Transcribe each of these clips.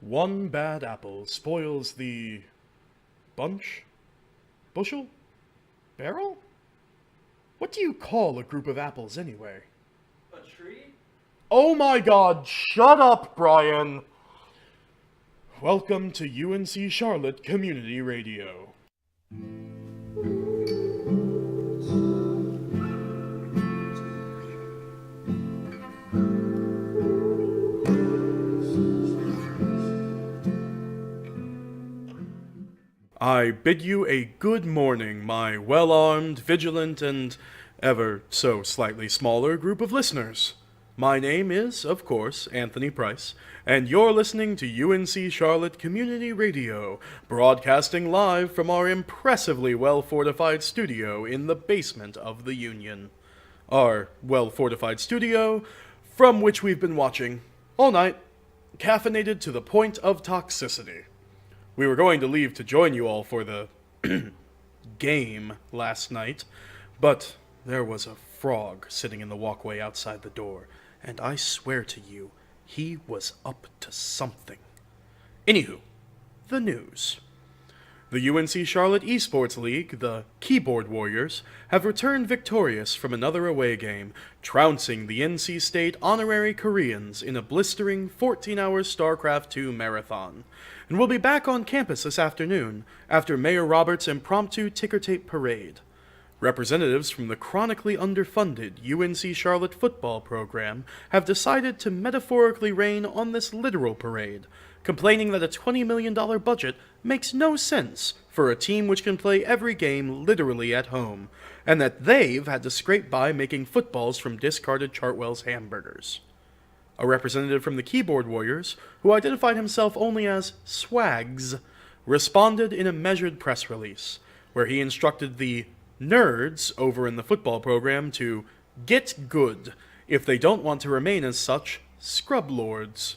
One bad apple spoils the bunch? Bushel? Barrel? What do you call a group of apples anyway? A tree? Oh my god, shut up, Brian! Welcome to UNC Charlotte Community Radio. I bid you a good morning, my well-armed, vigilant, and ever so slightly smaller group of listeners. My name is, of course, Anthony Price, and you're listening to UNC Charlotte Community Radio, broadcasting live from our impressively well-fortified studio in the basement of the Union. Our well-fortified studio, from which we've been watching all night, caffeinated to the point of toxicity. We were going to leave to join you all for the game last night, but there was a frog sitting in the walkway outside the door, and I swear to you, he was up to something. Anywho, the news. The UNC Charlotte Esports League, the Keyboard Warriors, have returned victorious from another away game, trouncing the NC State honorary Koreans in a blistering 14-hour StarCraft II marathon, and will be back on campus this afternoon after Mayor Roberts' impromptu ticker tape parade. Representatives from the chronically underfunded UNC Charlotte football program have decided to metaphorically rain on this literal parade, complaining that a $20 million budget makes no sense for a team which can play every game literally at home, and that they've had to scrape by making footballs from discarded Chartwell's hamburgers. A representative from the Keyboard Warriors, who identified himself only as Swags, responded in a measured press release, where he instructed the nerds over in the football program to get good if they don't want to remain as such scrub lords.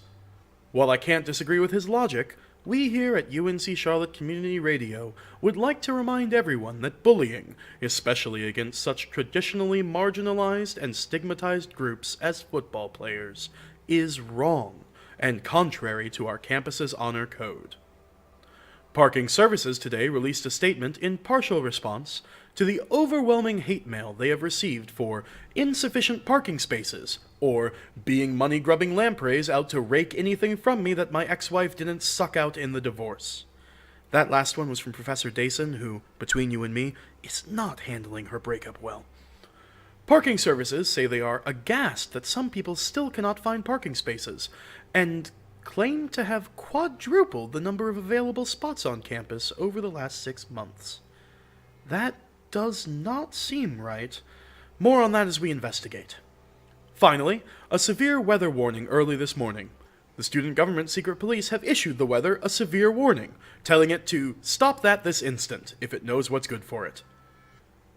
While I can't disagree with his logic, we here at UNC Charlotte Community Radio would like to remind everyone that bullying, especially against such traditionally marginalized and stigmatized groups as football players, is wrong and contrary to our campus's honor code. Parking Services today released a statement in partial response to the overwhelming hate mail they have received for insufficient parking spaces, or being money-grubbing lampreys out to rake anything from me that my ex-wife didn't suck out in the divorce. That last one was from Professor Dason, who, between you and me, is not handling her breakup well. Parking Services say they are aghast that some people still cannot find parking spaces, and claim to have quadrupled the number of available spots on campus over the last 6 months. That does not seem right. More on that as we investigate. Finally, a severe weather warning early this morning. The student government secret police have issued the weather a severe warning, telling it to stop that this instant if it knows what's good for it.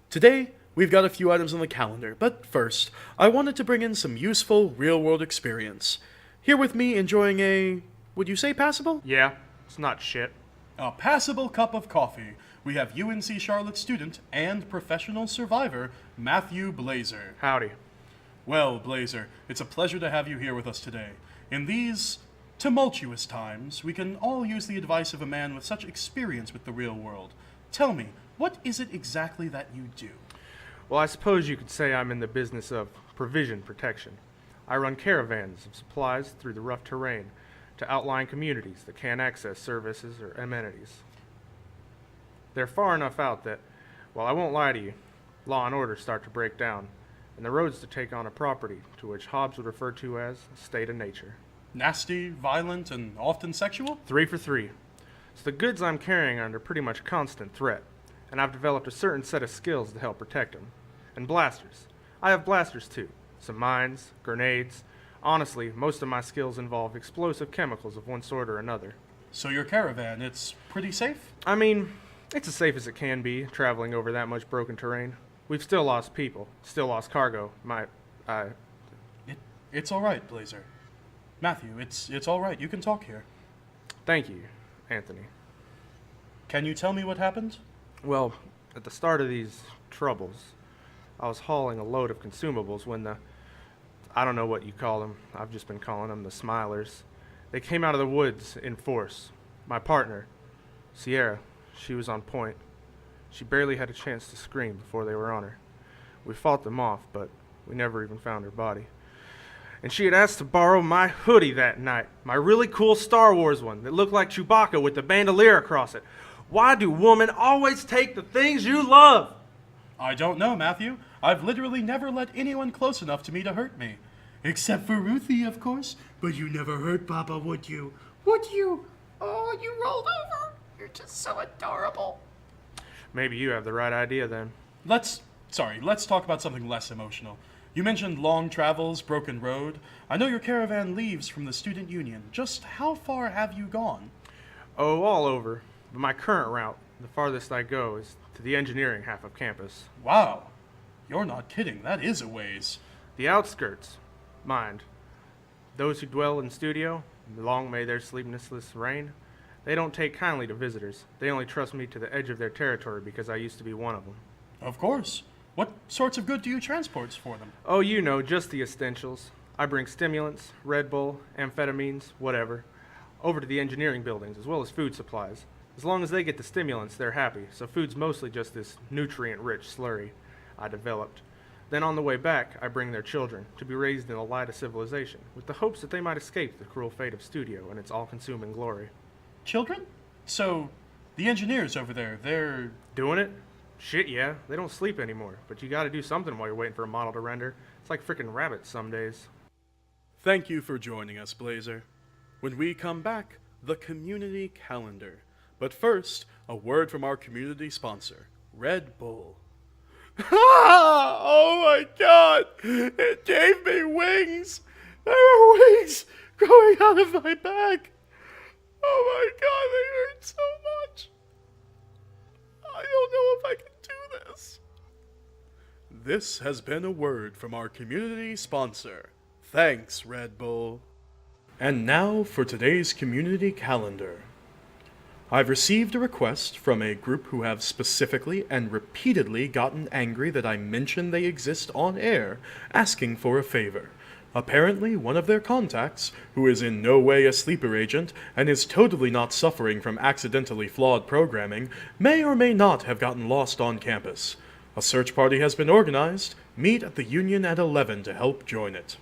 Today, we've got a few items on the calendar, but first, I wanted to bring in some useful, real-world experience. Here with me enjoying a, would you say passable? Yeah, it's not shit. A passable cup of coffee. We have UNC Charlotte student and professional survivor, Matthew Blazer. Howdy. Well, Blazer, it's a pleasure to have you here with us today. In these tumultuous times, we can all use the advice of a man with such experience with the real world. Tell me, what is it exactly that you do? Well, I suppose you could say I'm in the business of provision protection. I run caravans of supplies through the rough terrain to outlying communities that can't access services or amenities. They're far enough out that, well, I won't lie to you, law and order start to break down, and the roads to take on a property to which Hobbes would refer to as a state of nature. Nasty, violent, and often sexual? 3 for 3. So the goods I'm carrying are under pretty much constant threat, and I've developed a certain set of skills to help protect them. And blasters. I have blasters too. Some mines, grenades. Honestly, most of my skills involve explosive chemicals of one sort or another. So your caravan, it's pretty safe? I mean, it's as safe as it can be, traveling over that much broken terrain. We've still lost people, still lost cargo. It's all right, Blazer. Matthew, it's all right. You can talk here. Thank you, Anthony. Can you tell me what happened? Well, at the start of these troubles, I was hauling a load of consumables when I don't know what you call them. I've just been calling them the Smilers. They came out of the woods in force. My partner, Sierra, she was on point. She barely had a chance to scream before they were on her. We fought them off, but we never even found her body. And she had asked to borrow my hoodie that night, my really cool Star Wars one that looked like Chewbacca with the bandolier across it. Why do women always take the things you love? I don't know, Matthew. I've literally never let anyone close enough to me to hurt me. Except for Ruthie, of course. But you never hurt Papa, would you? Would you? Oh, you rolled over. You're just so adorable. Maybe you have the right idea then. Let's talk about something less emotional. You mentioned long travels, broken road. I know your caravan leaves from the student union. Just how far have you gone? Oh, all over. But my current route, the farthest I go, is to the engineering half of campus. Wow. You're not kidding. That is a ways. The outskirts, mind. Those who dwell in studio, long may their sleeplessness reign, they don't take kindly to visitors. They only trust me to the edge of their territory because I used to be one of them. Of course. What sorts of good do you transport for them? Oh, you know, just the essentials. I bring stimulants, Red Bull, amphetamines, whatever, over to the engineering buildings, as well as food supplies. As long as they get the stimulants, they're happy, so food's mostly just this nutrient-rich slurry I developed. Then on the way back, I bring their children, to be raised in the light of civilization, with the hopes that they might escape the cruel fate of studio and its all-consuming glory. Children? So, the engineers over there, they're... Doing it? Shit, yeah. They don't sleep anymore, but you gotta do something while you're waiting for a model to render. It's like frickin' rabbits some days. Thank you for joining us, Blazer. When we come back, the community calendar. But first, a word from our community sponsor, Red Bull. Oh my god! It gave me wings! There were wings growing out of my back! Oh my god, they hurt so much! I don't know if I can do this. This has been a word from our community sponsor. Thanks, Red Bull. And now for today's community calendar. I've received a request from a group who have specifically and repeatedly gotten angry that I mention they exist on air, asking for a favor. Apparently, one of their contacts, who is in no way a sleeper agent and is totally not suffering from accidentally flawed programming, may or may not have gotten lost on campus. A search party has been organized. Meet at the Union at 11 to help join it.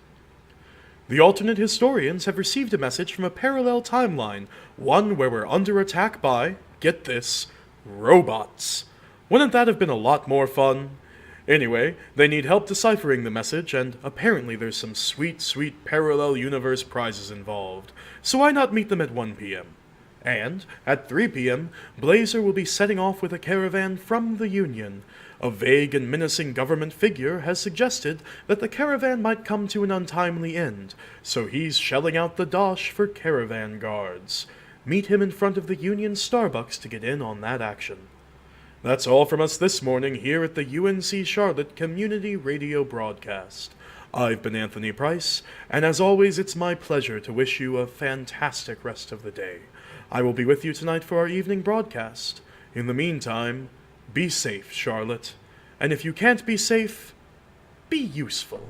The alternate historians have received a message from a parallel timeline, one where we're under attack by, get this, robots. Wouldn't that have been a lot more fun? Anyway, they need help deciphering the message, and apparently there's some sweet, sweet parallel universe prizes involved. So why not meet them at 1 p.m.? And, at 3 p.m., Blazer will be setting off with a caravan from the Union. A vague and menacing government figure has suggested that the caravan might come to an untimely end, so he's shelling out the dosh for caravan guards. Meet him in front of the Union Starbucks to get in on that action. That's all from us this morning here at the UNC Charlotte Community Radio Broadcast. I've been Anthony Price, and as always, it's my pleasure to wish you a fantastic rest of the day. I will be with you tonight for our evening broadcast. In the meantime, be safe, Charlotte. And if you can't be safe, be useful.